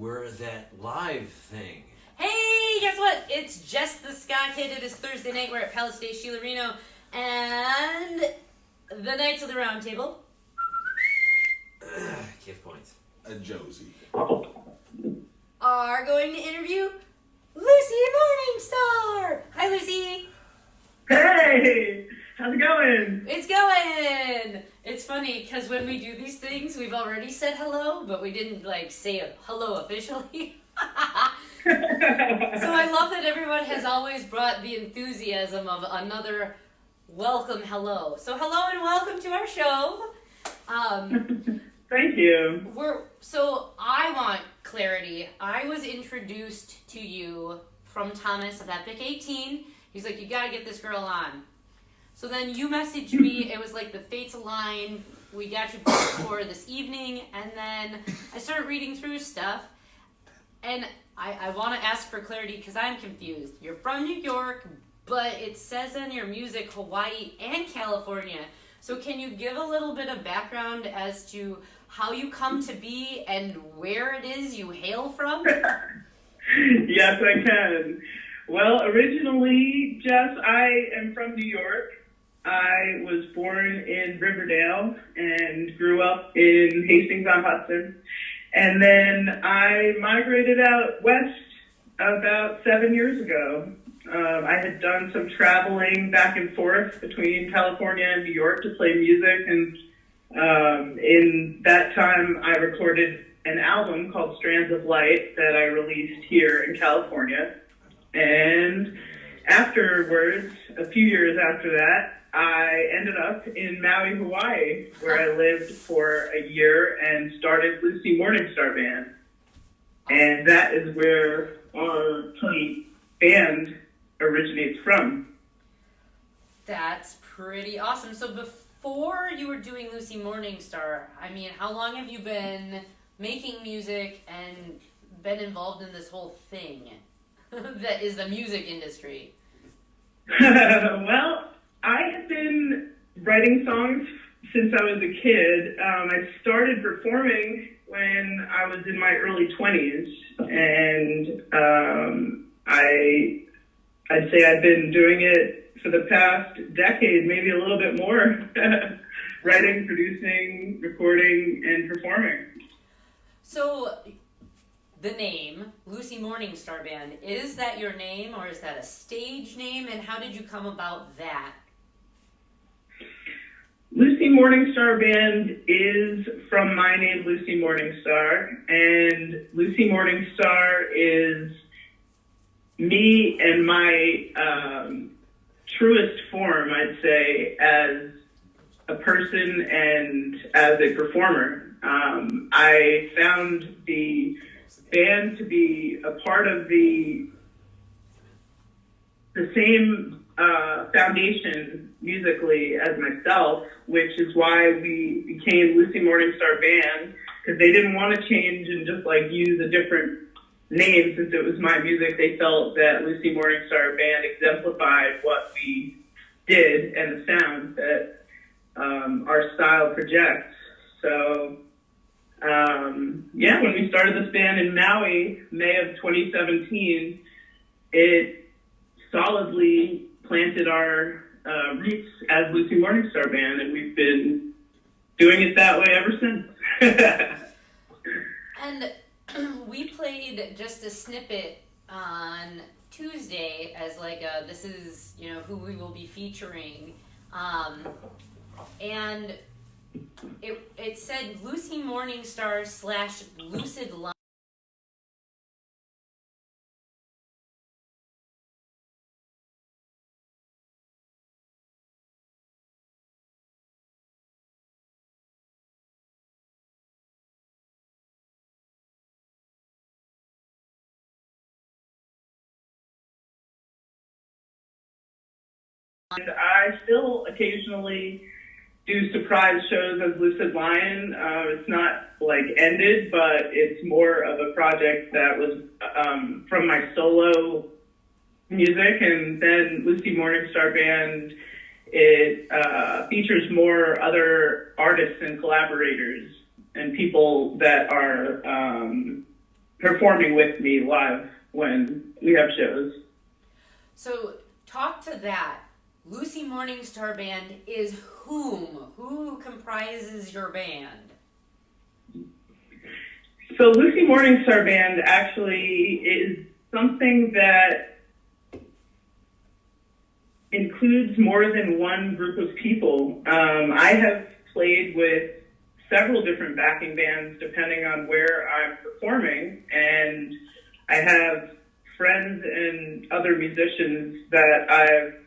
we're that live thing. Hey, guess what? It's Jess the Ska Kid. It is Thursday night. We're at Palace Day Sheila Reno. And the Knights of the Round Table. Give points. A Josie. Are going to interview Lucy Morningstar. Hi, Lucy. Hey, how's it going? It's going. It's funny because when we do these things, we've already said hello, but we didn't say hello officially. So I love that everyone has always brought the enthusiasm of another welcome hello. So hello and welcome to our show. Thank you. So I want clarity. I was introduced to you from Thomas of Epic 18. He's like, you gotta get this girl on. So then you messaged me. It was like the fates aligned. We got you booked for this evening, and then I started reading through stuff, and I want to ask for clarity because I'm confused. You're from New York, but it says in your music Hawaii and California. So can you give a little bit of background as to how you come to be and where it is you hail from? Yes, I can. Well, originally, Jess, I am from New York. I was born in Riverdale and grew up in Hastings-on-Hudson. And then I migrated out west about 7 years ago. I had done some traveling back and forth between California and New York to play music. And in that time, I recorded an album called Strands of Light that I released here in California. And afterwards, a few years after that, I ended up in Maui, Hawaii, where I lived for a year and started Lucy Morningstar Band. And that is where our band originates from. That's pretty awesome. So before you were doing Lucy Morningstar, I mean, how long have you been making music and been involved in this whole thing that is the music industry? Well, I have been writing songs since I was a kid. I started performing when I was in my early 20s, and I'd say I've been doing it for the past decade, maybe a little bit more, writing, producing, recording, and performing. So the name, Lucy Morningstar Band, is that your name or is that a stage name, and how did you come about that? Lucy Morningstar Band is from my name, Lucy Morningstar, and Lucy Morningstar is me and my truest form, I'd say, as a person and as a performer. I found the band to be a part of the same foundation musically as myself, which is why we became Lucy Morningstar Band, because they didn't want to change and just use a different name since it was my music. They felt that Lucy Morningstar Band exemplified what we did and the sound that our style projects. So when we started this band in Maui, May of 2017, it solidly planted our roots as Lucy Morningstar Band, and we've been doing it that way ever since. And we played just a snippet on Tuesday as this is, who we will be featuring. And it said Lucy Morningstar / Lucid Line. And I still occasionally do surprise shows as Lucid Lion. It's not ended, but it's more of a project that was from my solo music. And then Lucy Morningstar Band, it features more other artists and collaborators and people that are performing with me live when we have shows. So talk to that. Lucy Morningstar Band is whom? Who comprises your band? So Lucy Morningstar Band actually is something that includes more than one group of people. I have played with several different backing bands depending on where I'm performing, and I have friends and other musicians that I've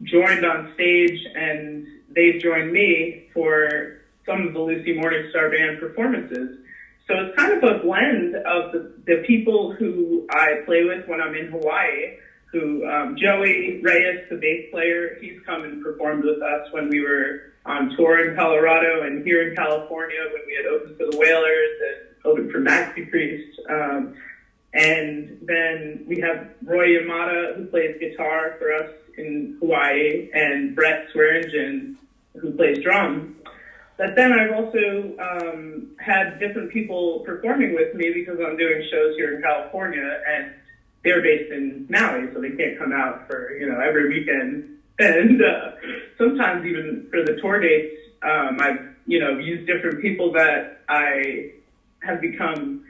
joined on stage, and they've joined me for some of the Lucy Morningstar Band performances. So it's kind of a blend of the people who I play with when I'm in Hawaii, who Joey Reyes, the bass player, he's come and performed with us when we were on tour in Colorado and here in California when we had opened for the Whalers and opened for Maxi Priest. And then we have Roy Yamada, who plays guitar for us in Hawaii, and Brett Swearingen, who plays drums. But then I've also had different people performing with me because I'm doing shows here in California, and they're based in Maui, so they can't come out for, every weekend. And sometimes even for the tour dates, I've, used different people that I have become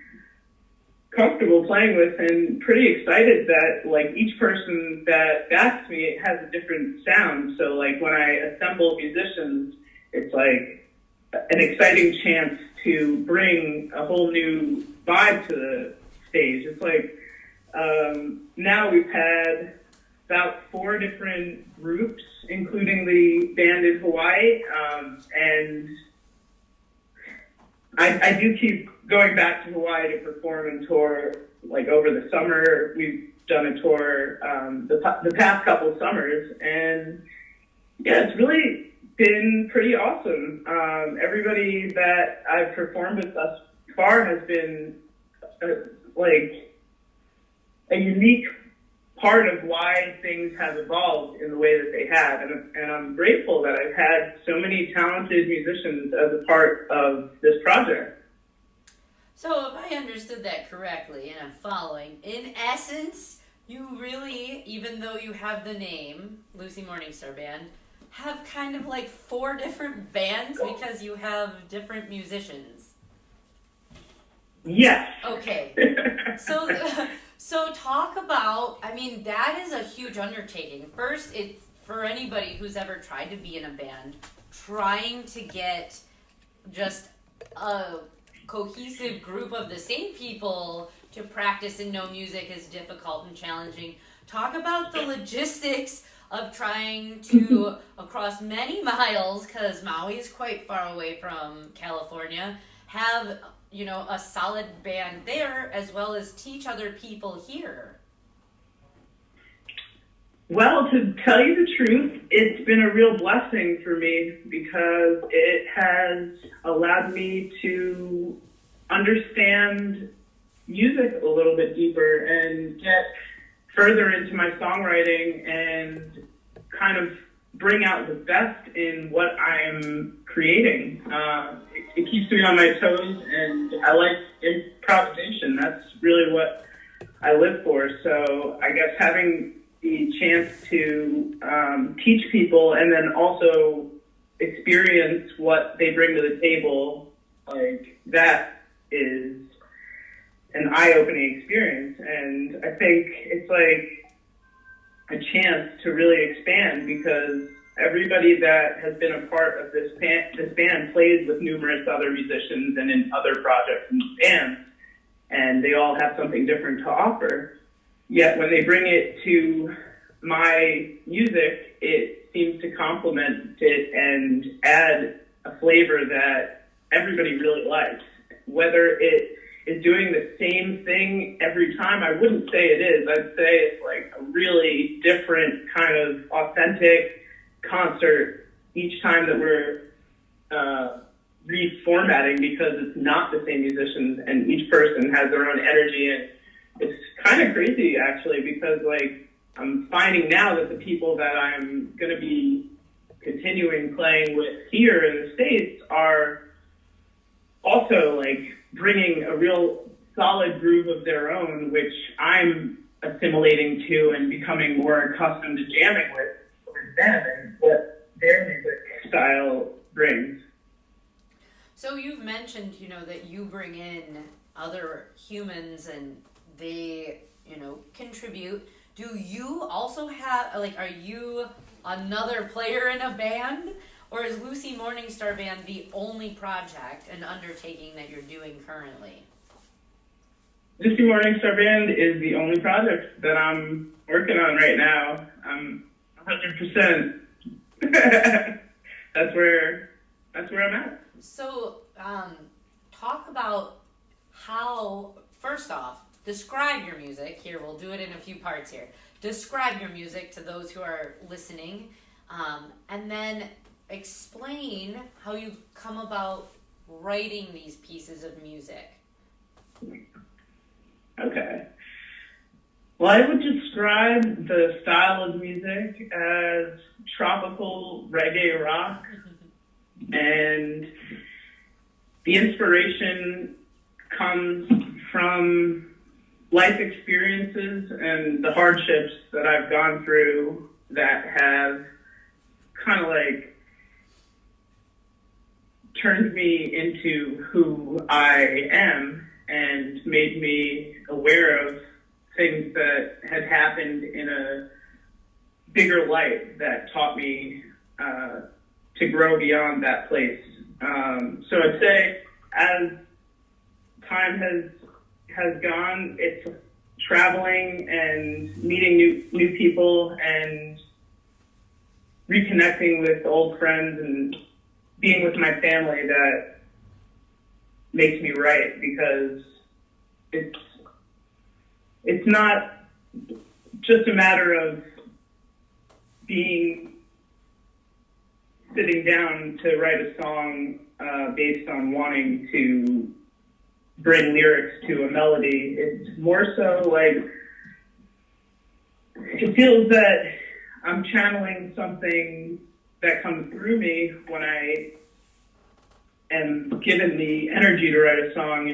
comfortable playing with, and pretty excited that like each person that backs me has a different sound. So like when I assemble musicians, it's like an exciting chance to bring a whole new vibe to the stage. It's like now we've had about 4 different groups, including the band in Hawaii, and I do keep going back to Hawaii to perform and tour. Like over the summer, we've done a tour the past couple of summers, and yeah, it's really been pretty awesome. Everybody that I've performed with thus far has been like a unique part of why things have evolved in the way that they have. And I'm grateful that I've had so many talented musicians as a part of this project. So if I understood that correctly, and I'm following, in essence, you really, even though you have the name, Lucy Morningstar Band, have kind of like 4 different bands because you have different musicians. Yes. Okay. So talk about, that is a huge undertaking. First, it's for anybody who's ever tried to be in a band, trying to get just a cohesive group of the same people to practice and know music is difficult and challenging. Talk about the logistics of trying to, across many miles, because Maui is quite far away from California, have a solid band there, as well as teach other people here. Well, to tell you the truth, it's been a real blessing for me because it has allowed me to understand music a little bit deeper and get further into my songwriting and kind of bring out the best in what I'm creating. It keeps me on my toes, and I like improvisation. That's really what I live for. So I guess having the chance to teach people and then also experience what they bring to the table, like that is an eye-opening experience. And I think it's like a chance to really expand because everybody that has been a part of this band plays with numerous other musicians and in other projects and bands, and they all have something different to offer. Yet when they bring it to my music, it seems to complement it and add a flavor that everybody really likes. Whether it is doing the same thing every time, I wouldn't say it is. I'd say it's like a really different kind of authentic concert each time that we're reformatting, because it's not the same musicians and each person has their own energy. And it's kind of crazy actually, because like I'm finding now that the people that I'm going to be continuing playing with here in the States are also like bringing a real solid groove of their own, which I'm assimilating to and becoming more accustomed to jamming with them and what their music style brings. So you've mentioned, that you bring in other humans and they, contribute. Do you also have, are you another player in a band? Or is Lucy Morningstar Band the only project and undertaking that you're doing currently? Lucy Morningstar Band is the only project that I'm working on right now. I'm 100%. That's where I'm at. So, talk about how, first off, describe your music. Here, we'll do it in a few parts here. Describe your music to those who are listening, and then explain how you come about writing these pieces of music. Okay. Well, I would describe the style of music as tropical reggae rock, and the inspiration comes from life experiences and the hardships that I've gone through that have kind of turned me into who I am and made me aware of things that had happened in a bigger light that taught me to grow beyond that place. So I'd say as time has gone, it's traveling and meeting new people and reconnecting with old friends and being with my family that makes me write, because it's not just a matter of sitting down to write a song based on wanting to bring lyrics to a melody. It's more so it feels that I'm channeling something that comes through me when I am given the energy to write a song.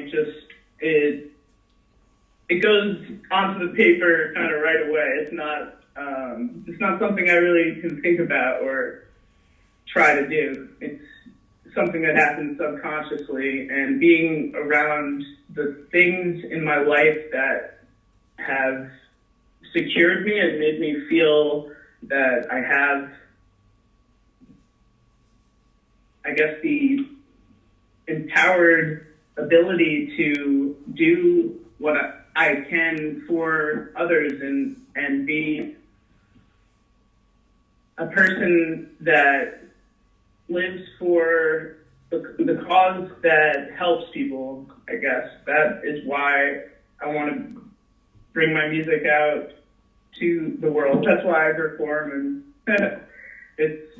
It goes onto the paper kind of right away. It's not something I really can think about or try to do. It's something that happens subconsciously, and being around the things in my life that have secured me and made me feel that I have, I guess, the empowered ability to do what I can for others and be a person that lives for the cause that helps people, I guess. That is why I want to bring my music out to the world. That's why I perform, and it's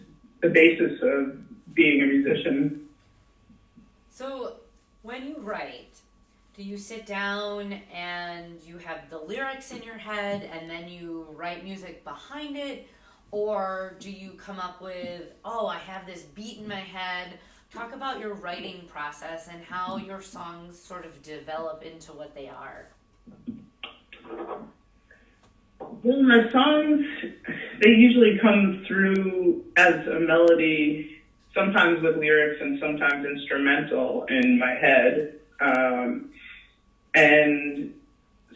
the basis of being a musician. So when you write, do you sit down and you have the lyrics in your head and then you write music behind it? Or do you come up with, I have this beat in my head? Talk about your writing process and how your songs sort of develop into what they are. Well, my songs, they usually come through as a melody, sometimes with lyrics and sometimes instrumental in my head. And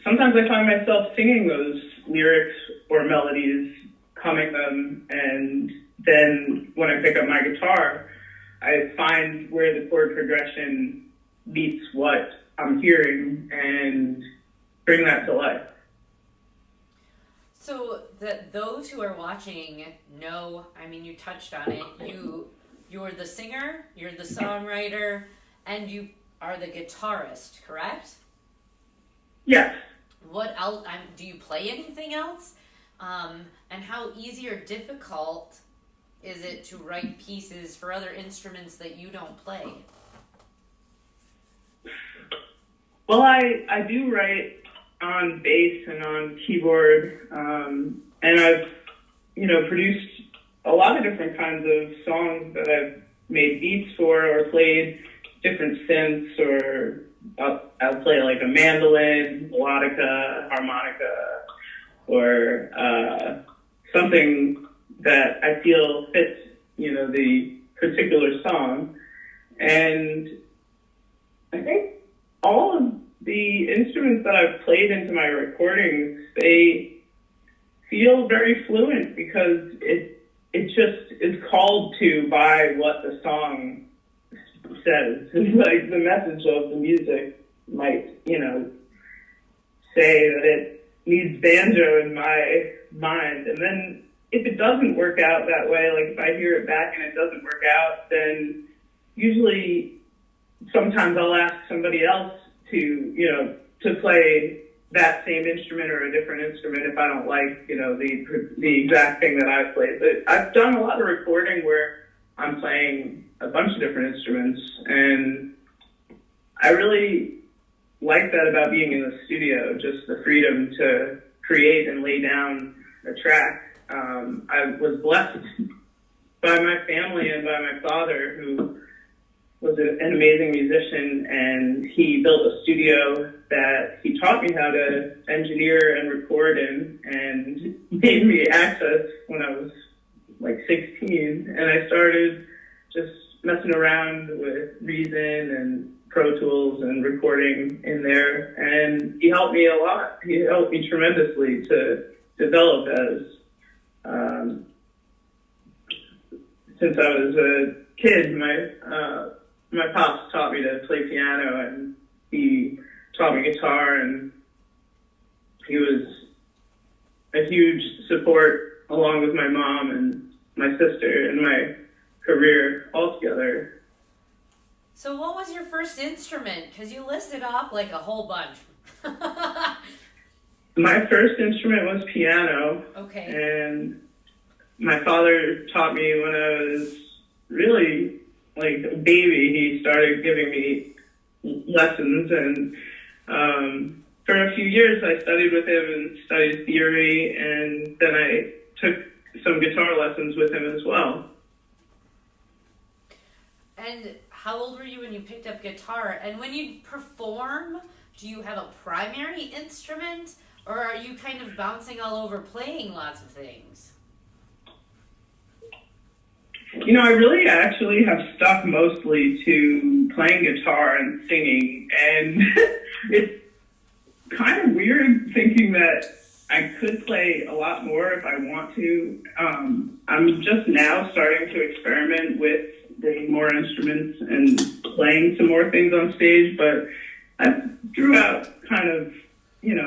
sometimes I find myself singing those lyrics or melodies, humming them, and then when I pick up my guitar, I find where the chord progression meets what I'm hearing and bring that to life. So those who are watching know, you touched on it, you're the singer, you're the songwriter, and you are the guitarist, correct? Yes. What else? Do you play anything else? And how easy or difficult is it to write pieces for other instruments that you don't play? Well, I do write on bass and on keyboard, and I've, produced a lot of different kinds of songs that I've made beats for or played different synths or I'll play like a mandolin, melodica, harmonica, or something that I feel fits, the particular song. And I think all of the instruments that I've played into my recordings, they feel very fluent because it just is called to by what the song says. It's like the message of the music might, say that it needs banjo in my mind. And then if it doesn't work out that way, like if I hear it back and it doesn't work out, then usually sometimes I'll ask somebody else to play that same instrument or a different instrument if I don't like, the exact thing that I played. But I've done a lot of recording where I'm playing a bunch of different instruments, and I really like that about being in the studio, just the freedom to create and lay down a track. I was blessed by my family and by my father, who was an amazing musician, and he built a studio that he taught me how to engineer and record in, and gave me access when I was like 16, and I started just messing around with Reason and Pro Tools and recording in there, and he helped me a lot. He helped me tremendously to develop as since I was a kid. My pops taught me to play piano, and he taught me guitar, and he was a huge support along with my mom and my sister in my career altogether. So what was your first instrument? Because you listed off like a whole bunch. My first instrument was piano. Okay. And my father taught me when I was really like a baby. He started giving me lessons, and for a few years I studied with him and studied theory, and then I took some guitar lessons with him as well. And how old were you when you picked up guitar? And when you perform, do you have a primary instrument, or are you kind of bouncing all over playing lots of things? I really actually have stuck mostly to playing guitar and singing, and it's kind of weird thinking that I could play a lot more if I want to. I'm just now starting to experiment with bringing more instruments and playing some more things on stage, but I throughout kind of,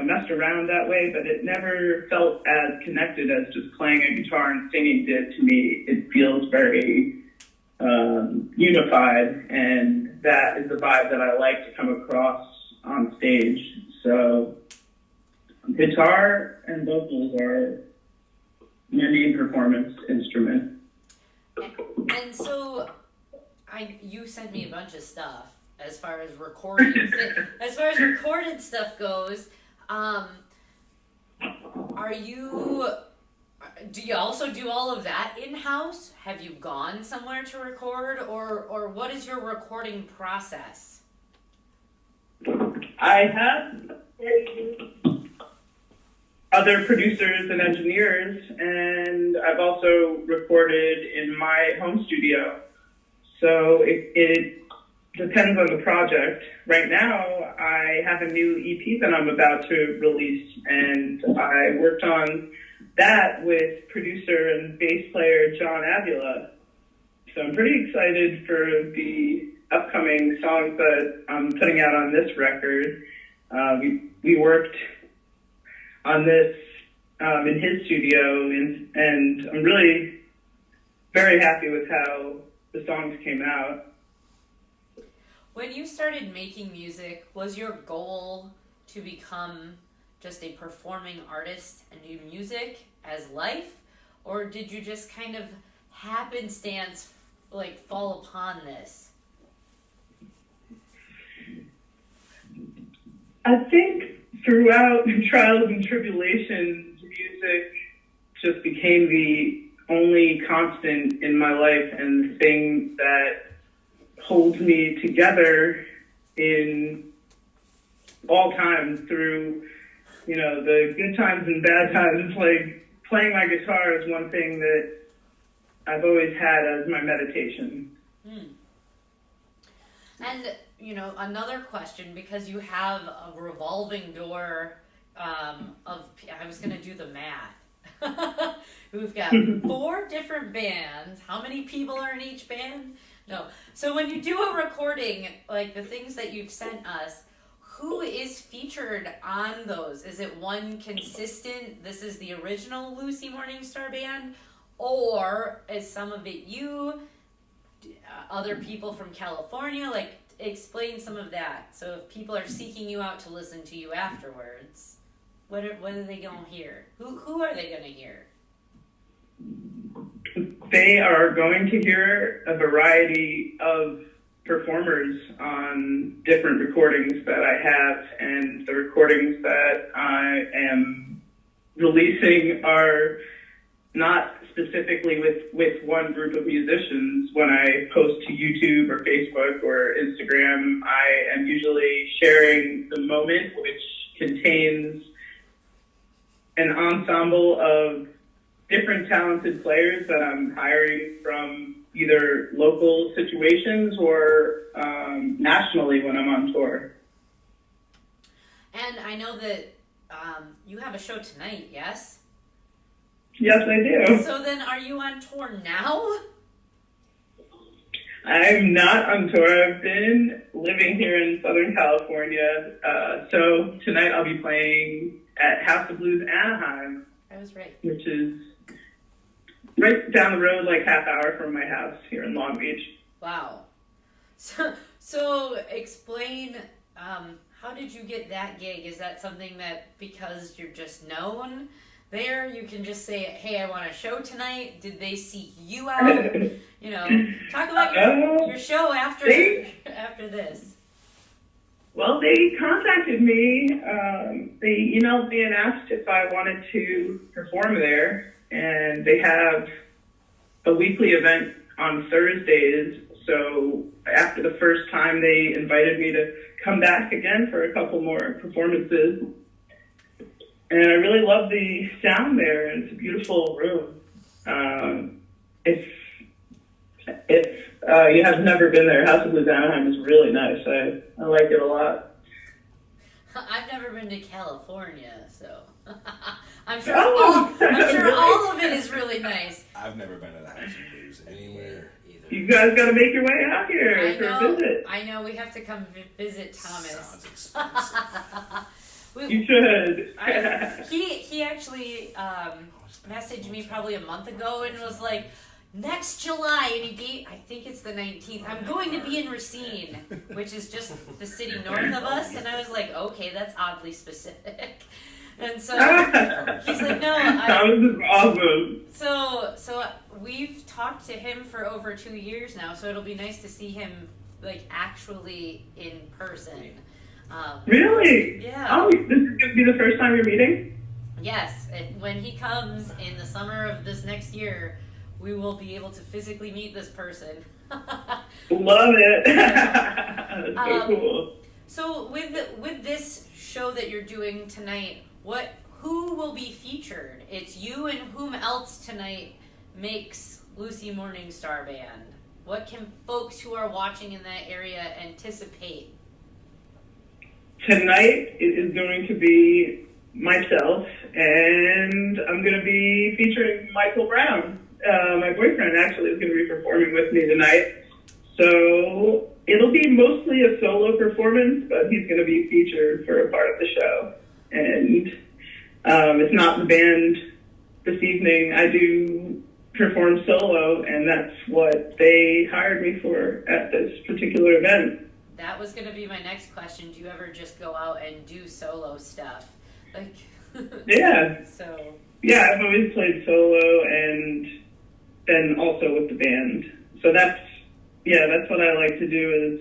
messed around that way, but it never felt as connected as just playing a guitar and singing did to me. It feels very unified, and that is the vibe that I like to come across on stage. So guitar and vocals are my main performance instrument. And so you sent me a bunch of stuff as far as recording. As far as recorded stuff goes, do you also do all of that in-house? Have you gone somewhere to record, or what is your recording process? I have other producers and engineers, and I've also recorded in my home studio. So it depends on the project. Right now, I have a new EP that I'm about to release, and I worked on that with producer and bass player John Avila. So I'm pretty excited for the upcoming songs that I'm putting out on this record. We worked on this in his studio, and I'm really very happy with how the songs came out. When you started making music, was your goal to become just a performing artist and do music as life? Or did you just kind of happenstance fall upon this? I think throughout trials and tribulations, music just became the only constant in my life and the thing that holds me together in all time through, the good times and bad times. Like playing my guitar is one thing that I've always had as my meditation. And, another question, because you have a revolving door I was going to do the math. We've got 4 different bands. How many people are in each band? No. So when you do a recording, like the things that you've sent us, who is featured on those? Is it one consistent, this is the original Lucy Morningstar band? Or is some of it you, other people from California? Like, explain some of that. So if people are seeking you out to listen to you afterwards, what are they going to hear? Who are they going to hear? They are going to hear a variety of performers on different recordings that I have, and the recordings that I am releasing are not specifically with one group of musicians. When I post to YouTube or Facebook or Instagram, I am usually sharing the moment, which contains an ensemble of different talented players that I'm hiring from either local situations or nationally when I'm on tour. And I know that you have a show tonight, yes? Yes, I do. So then are you on tour now? I'm not on tour. I've been living here in Southern California. So tonight I'll be playing at House of Blues Anaheim. I was right. Which is right down the road, like half hour from my house here in Long Beach. Wow. So explain, how did you get that gig? Is that something that because you're just known there, you can just say, hey, I want a show tonight? Did they seek you out? Talk about your show after this. Well, they contacted me. They emailed me and asked if I wanted to perform there. And they have a weekly event on Thursdays. So after the first time, they invited me to come back again for a couple more performances. And I really love the sound there. And it's a beautiful room. If you have never been there, House of Blues Anaheim is really nice. I like it a lot. I've never been to California, so I'm sure all of it is really nice. I've never been to the House of Blues anywhere either. You guys got to make your way out here for a visit. I know, we have to come visit Thomas. Sounds expensive. You should. He actually messaged me probably a month ago and was like, next July, and I think it's the 19th, I'm going to be in Racine, which is just the city north of us, and I was like, okay, that's oddly specific. And so he's like, no, Thomas is awesome. So we've talked to him for over 2 years now, so it'll be nice to see him like actually in person. Really? Yeah. Oh, this is going to be the first time you're meeting? Yes, when he comes in the summer of this next year, we will be able to physically meet this person. Love it. That's so cool. So with this show that you're doing tonight, who will be featured? It's you, and whom else tonight makes Lucy Morningstar Band? What can folks who are watching in that area anticipate? Tonight it is going to be myself, and I'm going to be featuring Michael Brown. My boyfriend actually is going to be performing with me tonight. So it'll be mostly a solo performance, but he's going to be featured for a part of the show. And it's not the band this evening. I do perform solo, and that's what they hired me for at this particular event. That was going to be my next question. Do you ever just go out and do solo stuff? Like, yeah. So. Yeah, I've always played solo and then also with the band. So that's what I like to do is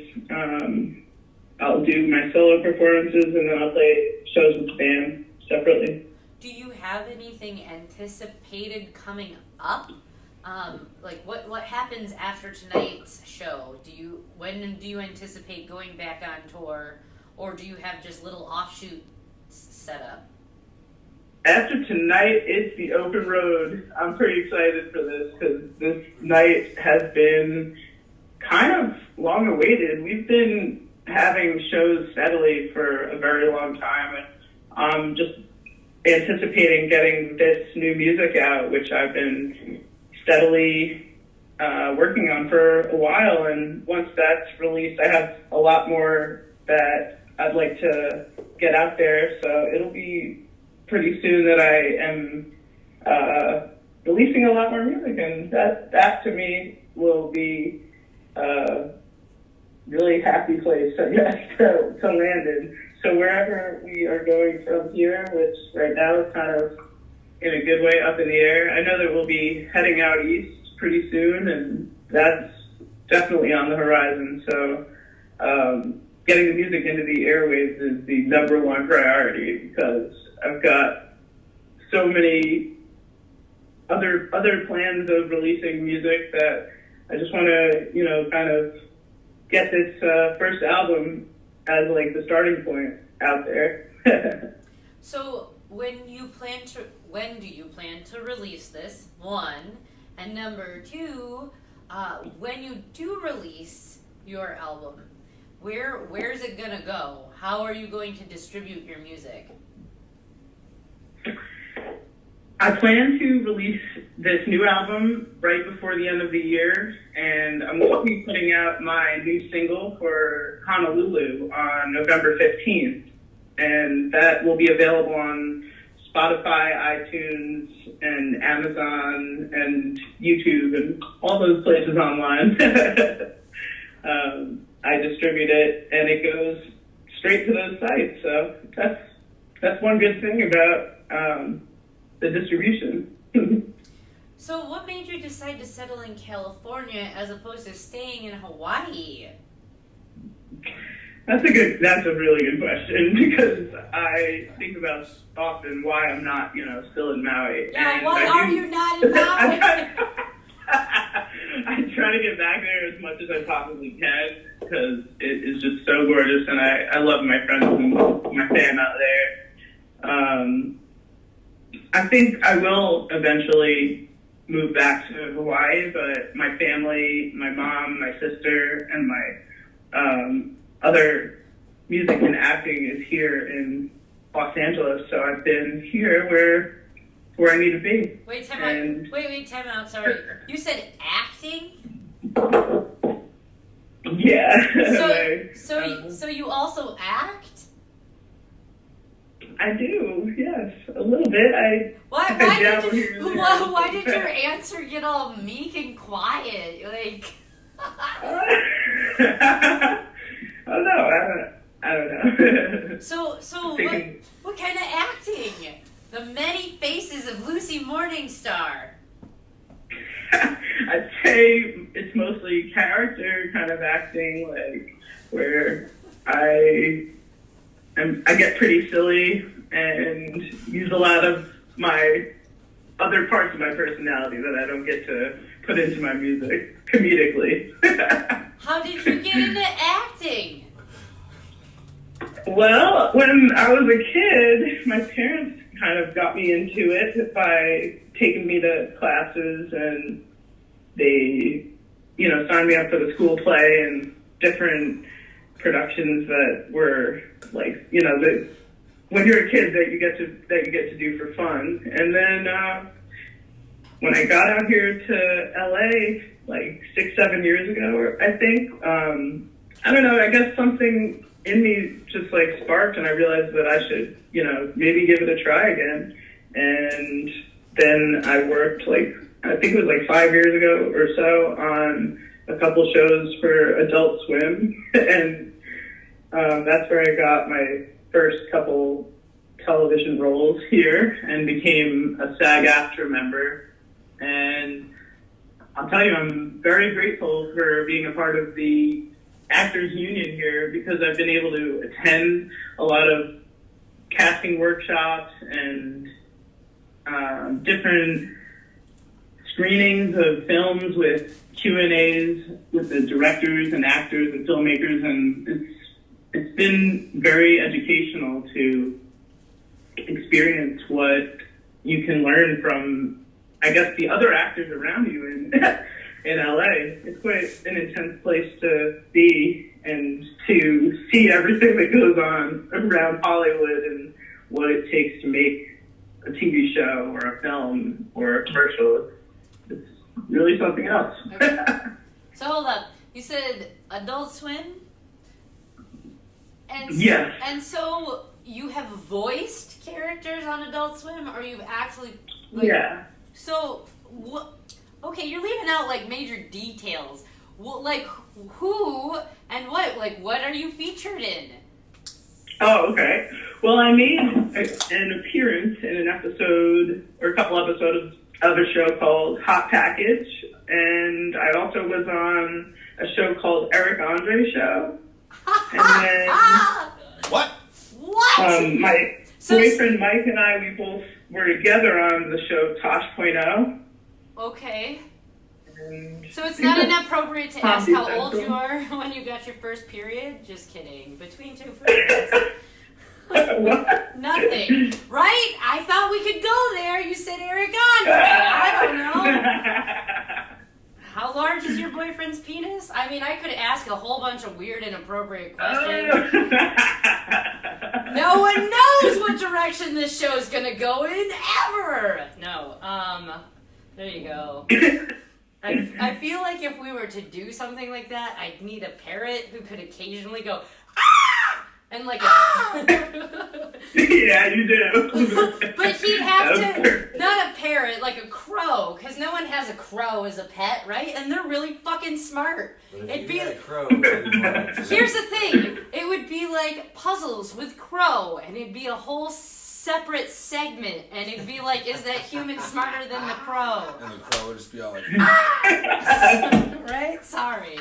I'll do my solo performances and then I'll play shows with the band separately. Do you have anything anticipated coming up? Like what happens after tonight's show? When do you anticipate going back on tour, or do you have just little offshoots set up? After tonight, it's the open road. I'm pretty excited for this because this night has been kind of long awaited. We've been having shows steadily for a very long time, and I'm just anticipating getting this new music out, which I've been steadily working on for a while. And once that's released, I have a lot more that I'd like to get out there. So it'll be pretty soon that I am releasing a lot more music, and that to me will be a really happy place, I guess, to land in. So wherever we are going from here, which right now is kind of in a good way up in the air, I know that we'll be heading out east pretty soon, and that's definitely on the horizon. So getting the music into the airwaves is the number one priority because I've got so many other plans of releasing music that I just want to, kind of get this first album as like the starting point out there. So when do you plan to release this? One, and number two, when you do release your album, where's it gonna go? How are you going to distribute your music? I plan to release this new album right before the end of the year, and I'm going to be putting out my new single for Honolulu on November 15th, and that will be available on Spotify, iTunes, and Amazon, and YouTube, and all those places online. I distribute it, and it goes straight to those sites, so that's one good thing about the distribution. So what made you decide to settle in California as opposed to staying in Hawaii? That's a really good question because I think about often why I'm not, still in Maui. Yeah, and why are you not in Maui? I try to get back there as much as I possibly can because it is just so gorgeous, and I love my friends and my fam out there. I think I will eventually move back to Hawaii, but my family, my mom, my sister, and my other music and acting is here in Los Angeles, so I've been here where I need to be. Wait, time out. Sorry. You said acting? Yeah. So you also act? I do, yes, a little bit. Why did your answer get all meek and quiet? Like, oh no, I don't know. So what kind of acting? The many faces of Lucy Morningstar. I'd say it's mostly character kind of acting, like where I get pretty silly and use a lot of my other parts of my personality that I don't get to put into my music comedically. How did you get into acting? Well, when I was a kid, my parents kind of got me into it by taking me to classes, and they, signed me up for the school play and different productions that were like, when you're a kid that you get to do for fun. And then when I got out here to LA like 6-7 years ago, I think, I don't know, I guess something in me just like sparked, and I realized that I should, maybe give it a try again. And then I worked I think it was 5 years ago or so on a couple shows for Adult Swim, and that's where I got my first couple television roles here and became a SAG-AFTRA member. And I'll tell you, I'm very grateful for being a part of the Actors Union here because I've been able to attend a lot of casting workshops and different screenings of films with Q&As with the directors and actors and filmmakers, and it's been very educational to experience what you can learn from, I guess, the other actors around you in in LA. It's quite an intense place to be and to see everything that goes on around Hollywood and what it takes to make a TV show or a film or a commercial. It's really something else. Okay. So hold up. You said Adult Swim? And Yes. And so you have voiced characters on Adult Swim, or you've actually... Like, Yeah. So, what... Okay, you're leaving out, like, major details. What, like, who and what? Like, what are you featured in? Oh, okay. Well, I made an appearance in an episode, or a couple episodes of a show called Hot Package, and I also was on a show called Eric Andre Show. And then What? What? my So- boyfriend Mike and I, we both were together on the show Tosh.0. Okay. And So it's not inappropriate to ask Comedy how old Central. you are when you got your first period? Just kidding. Between two friends. What? Nothing. Right? I thought we could go there. You said Eric Andre. I don't know. How large is your boyfriend's penis? I mean, I could ask a whole bunch of weird, inappropriate questions. No one knows what direction this show's gonna go in ever. No. There you go. I feel like if we were to do something like that, I'd need a parrot who could occasionally go, ah! And like Yeah, you do. But he'd have to, not a parrot, like a crow, because no one has a crow as a pet, right? And they're really fucking smart. But if It'd you be, had a crow, what would you want? here's the thing, it would be like puzzles with crow, and it'd be a whole separate segment, and it'd be like, is that human smarter than the crow? And the crow would just be all like, Right? Sorry.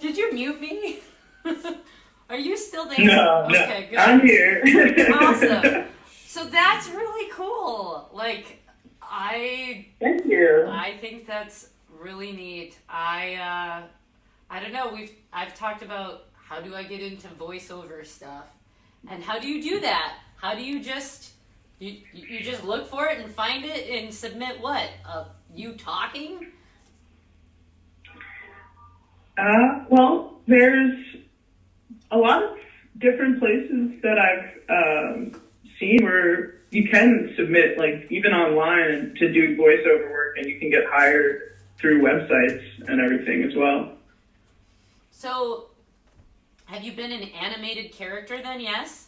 Did you mute me? Are you still there? No, Okay, no, good. I'm here. Awesome. So that's really cool. Like, Thank you. I think that's really neat. I don't know. I've talked about how do I get into voiceover stuff, and how do you do that? How do you just you just look for it and find it and submit what? You talking? Well, there's a lot of different places that I've seen where you can submit, like, even online to do voiceover work, and you can get hired through websites and everything as well. So, have you been an animated character then? Yes?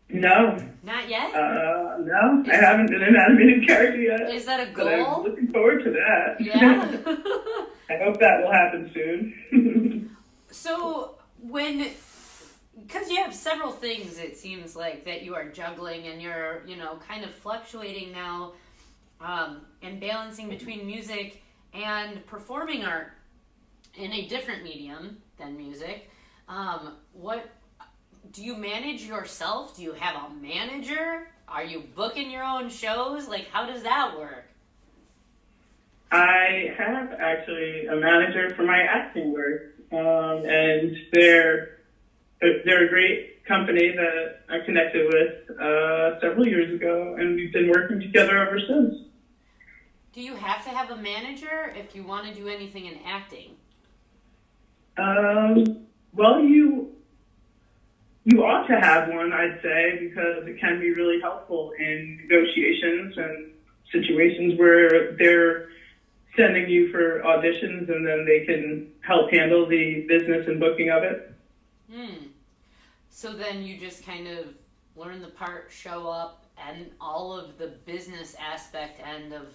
No, Not yet? no, I haven't been an animated character yet. Is that a But I'm goal? looking forward to that. Yeah. I hope that will happen soon. So, because you have several things, it seems like, that you are juggling, and you're, kind of fluctuating now, and balancing between music and performing art in a different medium than music. What do you manage yourself? Do you have a manager? Are you booking your own shows? Like, how does that work? I have actually a manager for my acting work, and they're a great company that I connected with several years ago, and we've been working together ever since. Do you have to have a manager if you want to do anything in acting? Well, you ought to have one, I'd say, because it can be really helpful in negotiations and situations where they're sending you for auditions, and then they can help handle the business and booking of it. So then you just kind of learn the part, show up, and all of the business aspect end of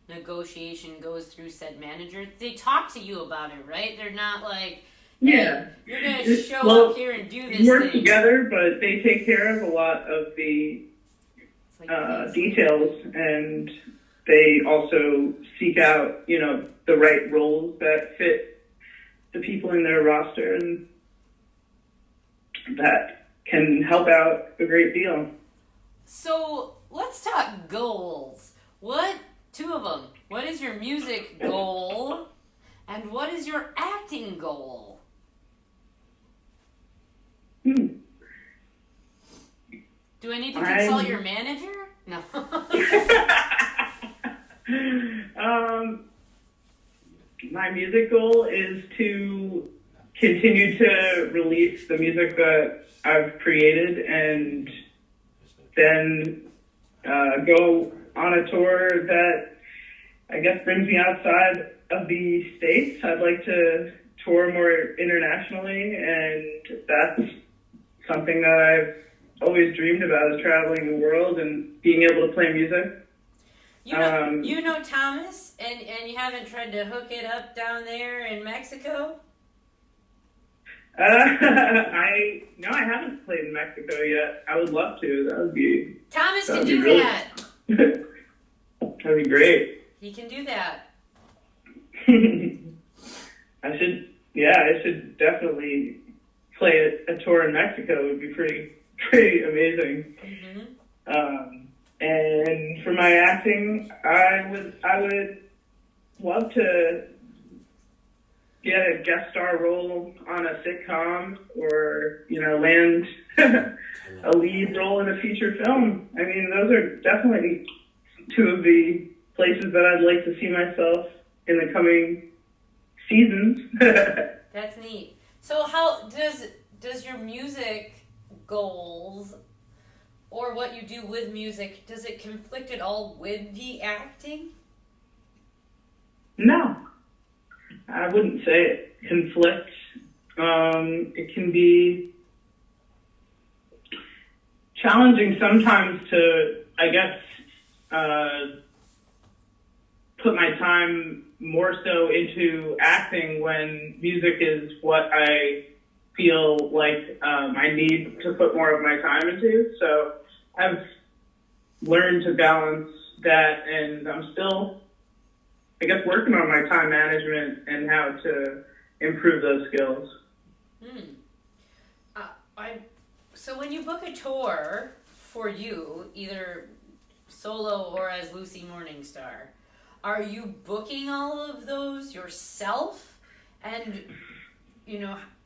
negotiation goes through said manager. They talk to you about it, right? They're not like, Yeah. you're going to show Well, up here and do this we work thing. together, but they take care of a lot of the It's like, details, and they also seek out, the right roles that fit the people in their roster, and that can help out a great deal. So let's talk goals. Two of them. What is your music goal? And what is your acting goal? Hmm. Do I need to consult your manager? No. My music goal is to continue to release the music that I've created and then go on a tour that I guess brings me outside of the States. I'd like to tour more internationally, and that's something that I've always dreamed about, is traveling the world and being able to play music. You know Thomas, and you haven't tried to hook it up down there in Mexico? I haven't played in Mexico yet. I would love to. That'd be That. That'd be great. He can do that. I should definitely play a tour in Mexico. It would be pretty amazing. Mm-hmm. And for my acting, I would love to get a guest star role on a sitcom, or land a lead role in a feature film. I mean, those are definitely two of the places that I'd like to see myself in the coming seasons. That's neat. So how does your music goals, or what you do with music, does it conflict at all with the acting? No, I wouldn't say it conflicts. It can be challenging sometimes to, I guess, put my time more so into acting when music is what I feel like I need to put more of my time into. So I've learned to balance that, and I'm still, I guess, working on my time management and how to improve those skills. So when you book a tour for you, either solo or as Lucy Morningstar, are you booking all of those yourself? And,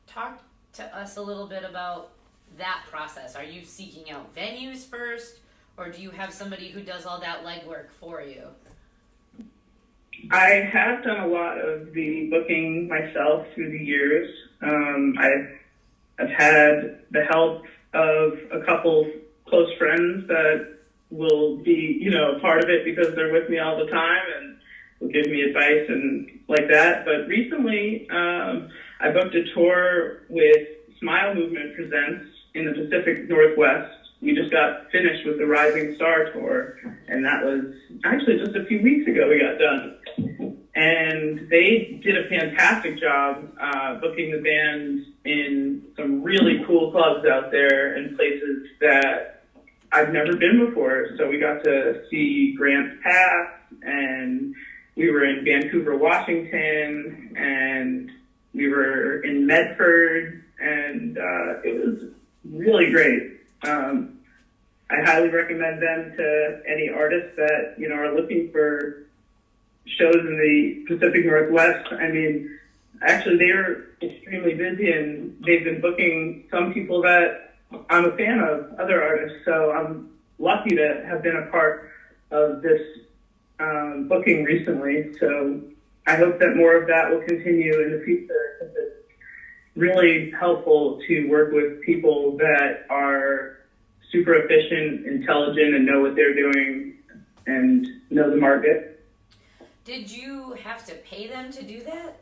talk to us a little bit about that process. Are you seeking out venues first, or do you have somebody who does all that legwork for you? I have done a lot of the booking myself through the years. I've had the help of a couple close friends that will be, part of it because they're with me all the time and will give me advice and like that. But recently, I booked a tour with Smile Movement Presents in the Pacific Northwest. We just got finished with the Rising Star tour, and that was actually just a few weeks ago we got done. And they did a fantastic job booking the band in some really cool clubs out there and places that I've never been before. So we got to see Grants Pass, and we were in Vancouver, Washington, and we were in Medford, and it was really great. I highly recommend them to any artists that, are looking for shows in the Pacific Northwest. I mean, actually, they're extremely busy, and they've been booking some people that I'm a fan of, other artists. So I'm lucky to have been a part of this booking recently. So I hope that more of that will continue in the future, because it's really helpful to work with people that are super efficient, intelligent, and know what they're doing and know the market. Did you have to pay them to do that?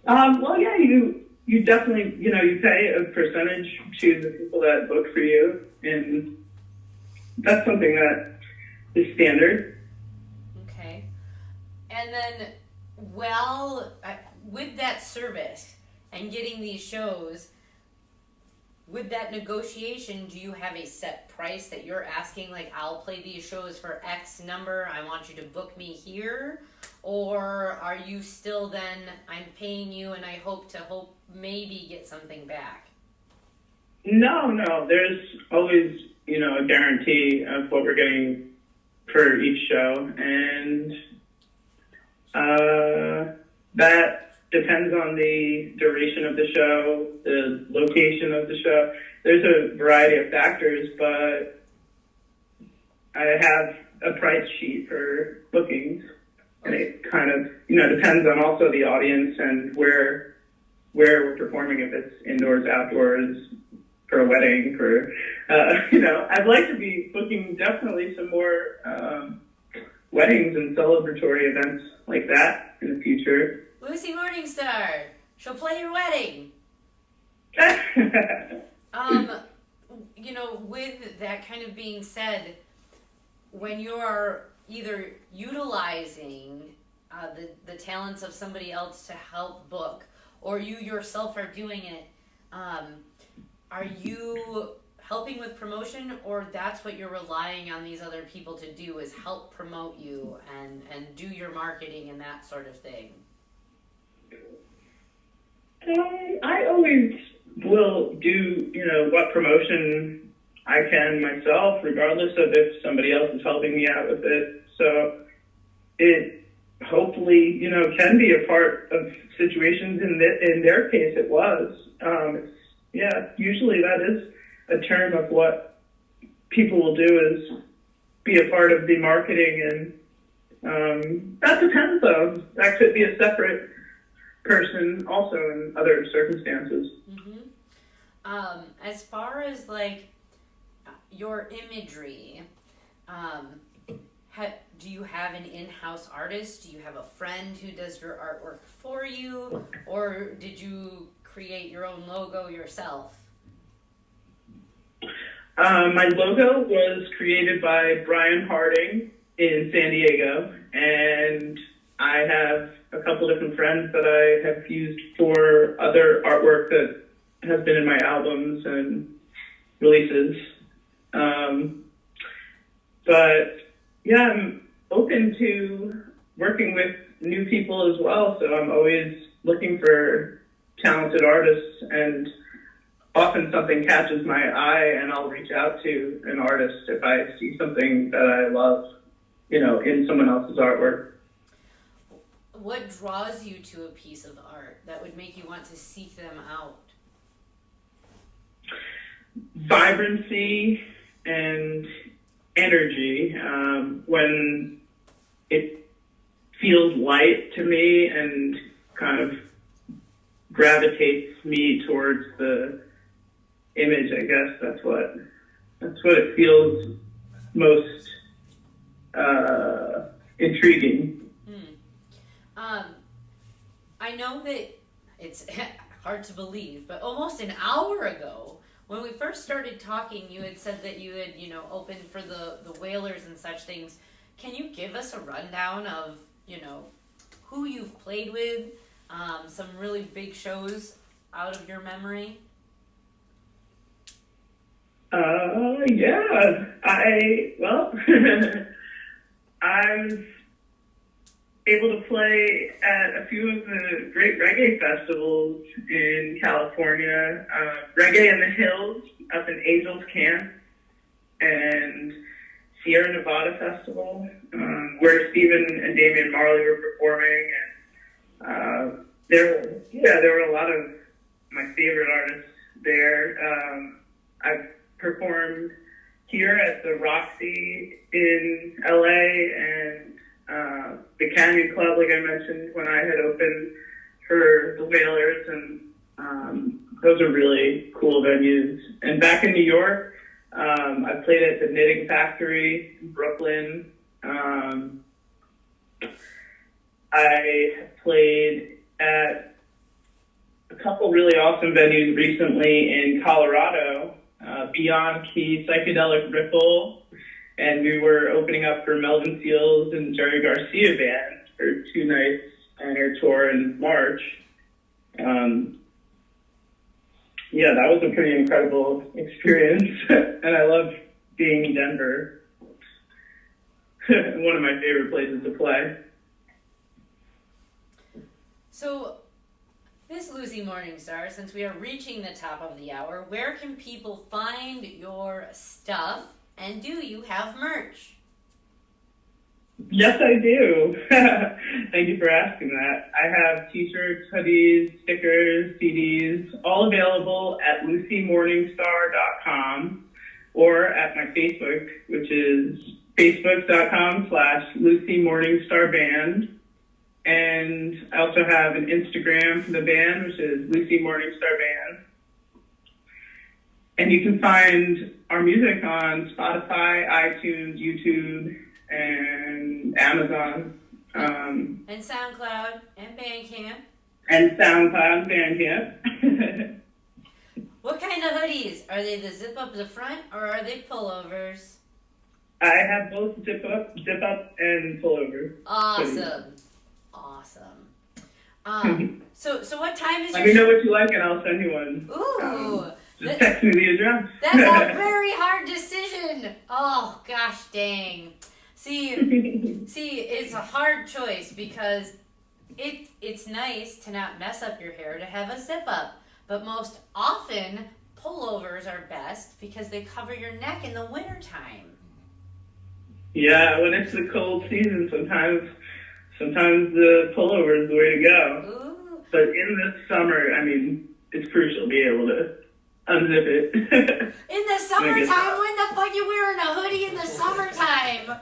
Well, yeah, you definitely, you pay a percentage to the people that book for you, and that's something that is standard. Okay. And then, with that service and getting these shows, with that negotiation, do you have a set price that you're asking, like, I'll play these shows for X number, I want you to book me here? Or are you still then, I'm paying you and I hope maybe get something back? No, there's always, a guarantee of what we're getting for each show. And That depends on the duration of the show, the location of the show. There's a variety of factors, but I have a price sheet for bookings, and it kind of, depends on also the audience and where we're performing, if it's indoors, outdoors, for a wedding, I'd like to be booking definitely some more weddings and celebratory events like that in the future. Lucy Morningstar, she'll play your wedding. With that kind of being said, when you're either utilizing the talents of somebody else to help book, or you yourself are doing it, are you helping with promotion, or that's what you're relying on these other people to do, is help promote you and do your marketing and that sort of thing? I always will do, what promotion I can myself, regardless of if somebody else is helping me out with it. So it hopefully, can be a part of situations. In their case, it was. Usually that is a term of what people will do, is be a part of the marketing, and that depends, though. That could be a separate person also in other circumstances. Mm-hmm. As far as your imagery, do you have an in-house artist? Do you have a friend who does your artwork for you, or did you create your own logo yourself? My logo was created by Brian Harding in San Diego, and I have a couple different friends that I have used for other artwork that has been in my albums and releases. I'm open to working with new people as well, so I'm always looking for talented artists, and often something catches my eye and I'll reach out to an artist if I see something that I love, in someone else's artwork. What draws you to a piece of art that would make you want to seek them out? Vibrancy and energy. When it feels light to me and kind of gravitates me towards the image, I guess that's what it feels most intriguing. I know that it's hard to believe, but almost an hour ago, when we first started talking, you had said that you had, opened for the Whalers and such things. Can you give us a rundown of, who you've played with, some really big shows out of your memory? I was able to play at a few of the great reggae festivals in California, Reggae in the Hills up in Angels Camp, and Sierra Nevada Festival, where Stephen and Damian Marley were performing. And there were a lot of my favorite artists there. I've performed here at the Roxy in LA, and the Canyon Club, like I mentioned, when I had opened for the Whalers, and those are really cool venues. And back in New York, I played at the Knitting Factory in Brooklyn. I played at a couple really awesome venues recently in Colorado, Beyond Key Psychedelic Ripple, and we were opening up for Melvin Seals and Jerry Garcia Band for 2 nights on our tour in March. That was a pretty incredible experience, and I love being in Denver. One of my favorite places to play. So, Miss Lucy Morningstar, since we are reaching the top of the hour, where can people find your stuff, and do you have merch? Yes, I do. Thank you for asking that. I have t-shirts, hoodies, stickers, CDs, all available at lucymorningstar.com or at my Facebook, which is facebook.com/lucymorningstarband. And I also have an Instagram for the band, which is Lucy Morningstar Band. And you can find our music on Spotify, iTunes, YouTube, and Amazon. And SoundCloud and Bandcamp. And SoundCloud, Bandcamp. What kind of hoodies? Are they the zip up the front or are they pullovers? I have both zip up, and pullover. Awesome. Awesome. So what time is Let your me know what you like and I'll send you one. Ooh. Just text me the address. That's a very hard decision. Oh gosh dang. See, it's a hard choice because it's nice to not mess up your hair to have a zip up, but most often pullovers are best because they cover your neck in the wintertime. Yeah, when it's the cold season, sometimes the pullover is the way to go. Ooh. But in the summer, I mean, it's crucial to be able to unzip it. In the summertime? When the fuck you wearing a hoodie in the summertime?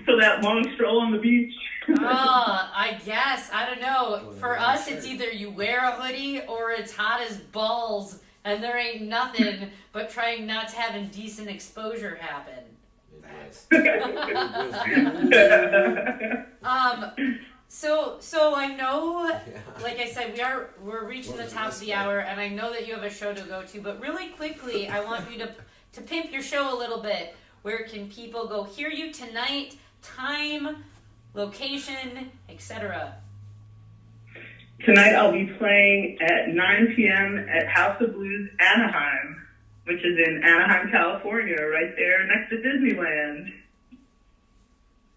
So that long stroll on the beach. I guess. I don't know. For us, it's either you wear a hoodie or it's hot as balls and there ain't nothing but trying not to have indecent exposure happen. So I know, like I said, we're reaching the top of the hour, and I know that you have a show to go to. But really quickly, I want you to pimp your show a little bit. Where can people go hear you tonight? Time, location, etc. Tonight I'll be playing at 9 p.m. at House of Blues Anaheim, which is in Anaheim, California, right there next to Disneyland.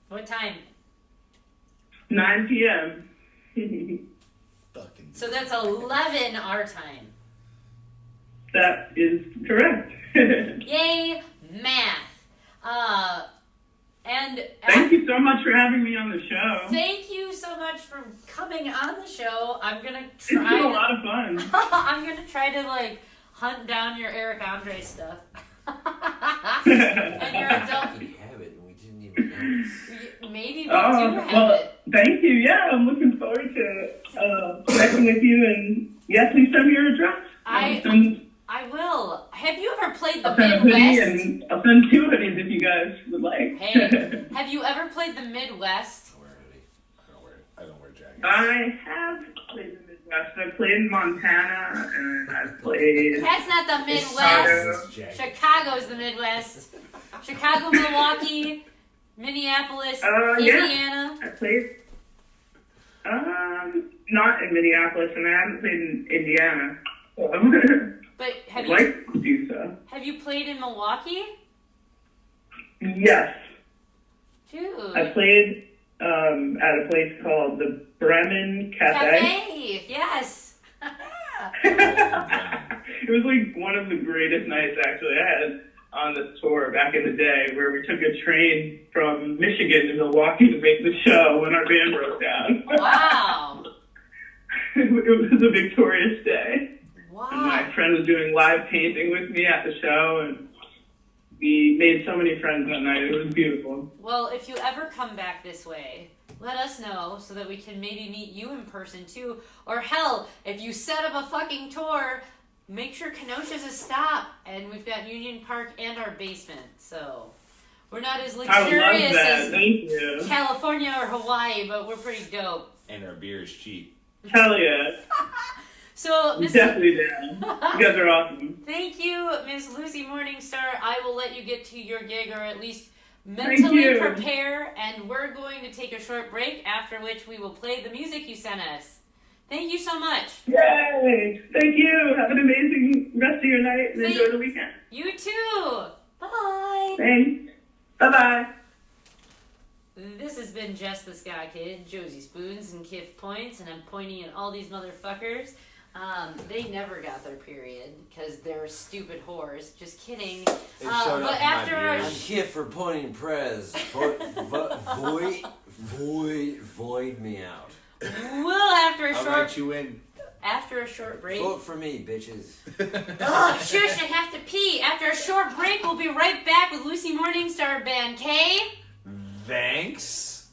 What time? 9 p.m. Fucking. So that's 11 our time. That is correct. Yay, math. And Thank you so much for having me on the show. Thank you so much for coming on the show. I'm gonna It's been try. a lot of fun. I'm gonna try to hunt down your Eric Andre stuff. And your adult. We have it and we didn't even notice. Maybe we do have it. Thank you. Yeah, I'm looking forward to connecting with you. And yeah, please send me your address. I will. Have you ever played the I'll send a hoodie Midwest? and I'll send 2 hoodies if you guys would like. Hey, have you ever played the Midwest? I don't wear jackets. I have played the Midwest. I played in Montana and I've played. That's not the Midwest. Chicago's the Midwest. Chicago, Milwaukee, Minneapolis, Indiana. I played. Not in Minneapolis, and I haven't played in Indiana. But I'd like to do so. have you played in Milwaukee? Yes. Dude. I played at a place called the Bremen Cafe. Yes. It was like one of the greatest nights actually I had on the tour back in the day, where we took a train from Michigan to Milwaukee to make the show when our band broke down. Wow. It was a victorious day. Wow. And my friend was doing live painting with me at the show, and we made so many friends that night. It was beautiful. Well, if you ever come back this way, let us know so that we can maybe meet you in person too. Or hell, if you set up a fucking tour, make sure Kenosha's a stop. And we've got Union Park and our basement. So we're not as I would love luxurious that. as Thank you. California or Hawaii, but we're pretty dope. And our beer is cheap. Hell yeah. So, Miss Definitely down. You guys are awesome. Thank you, Miss Lucy Morningstar. I will let you get to your gig, or at least Thank mentally you. prepare, and we're going to take a short break, after which we will play the music you sent us. Thank you so much. Yay! Thank you. Have an amazing rest of your night and enjoy the weekend. You too. Bye. Thanks. Bye-bye. This has been Jess the Sky Kid, Josie Spoons, and Kiff Points, and I'm pointing at all these motherfuckers. They never got their period because they're stupid whores. Just kidding. It showed But up after in my our I'm beard. here for pointing prez. Void me out. well, after a short break. Vote for me, bitches. Oh, shush! I have to pee. After a short break, we'll be right back with Lucy Morningstar Band. K. Thanks.